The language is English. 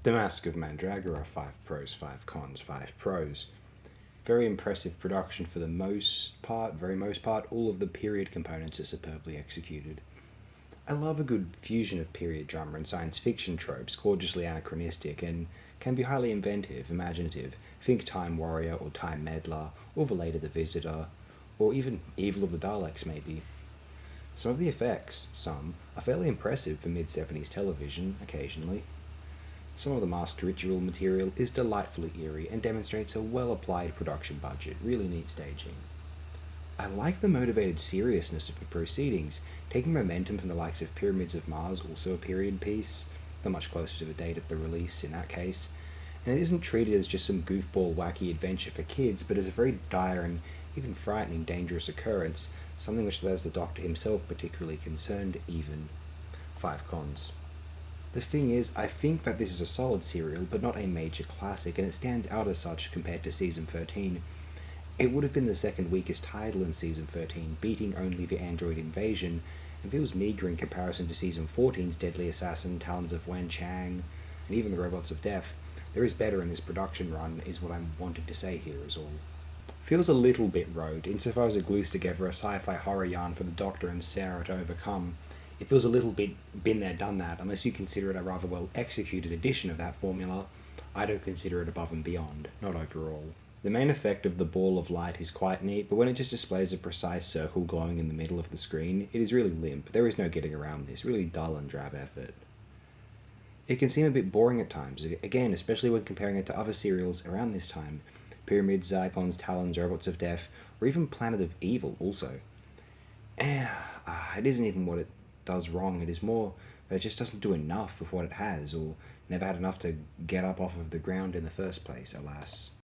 The Masque of Mandragora, 5 pros, 5 cons, 5 pros. Very impressive production for the most part, very most part. All of the period components are superbly executed. I love a good fusion of period drama and science fiction tropes, gorgeously anachronistic, and can be highly inventive, imaginative. Think Time Warrior or Time Meddler, or Valeda the Visitor, or even Evil of the Daleks, maybe. Some of the effects, are fairly impressive for mid 70s television, occasionally. Some of the masked ritual material is delightfully eerie and demonstrates a well applied production budget, really neat staging. I like the motivated seriousness of the proceedings, taking momentum from the likes of Pyramids of Mars, also a period piece, though much closer to the date of the release in that case, and it isn't treated as just some goofball wacky adventure for kids, but as a very dire and even frightening dangerous occurrence, something which has the Doctor himself particularly concerned even. 5 cons. The thing is, I think that this is a solid serial, but not a major classic, and it stands out as such compared to Season 13. It would have been the second weakest title in Season 13, beating only The Android Invasion, and feels meagre in comparison to Season 14's Deadly Assassin, Talons of Wen Chang, and even The Robots of Death. There is better in this production run, is what I'm wanting to say here, is all. Feels a little bit road, insofar as it glues together a sci-fi horror yarn for the Doctor and Sarah to overcome. It feels a little bit been there, done that, unless you consider it a rather well executed edition of that formula. I don't consider it above and beyond, not overall. The main effect of the ball of light is quite neat, but when it just displays a precise circle glowing in the middle of the screen, it is really limp. There is no getting around this, really dull and drab effort. It can seem a bit boring at times, again, especially when comparing it to other serials around this time. Pyramids, Zygons, Talons, Robots of Death, or even Planet of Evil also. It isn't even what it does wrong, it is more that it just doesn't do enough with what it has, or never had enough to get up off of the ground in the first place, alas.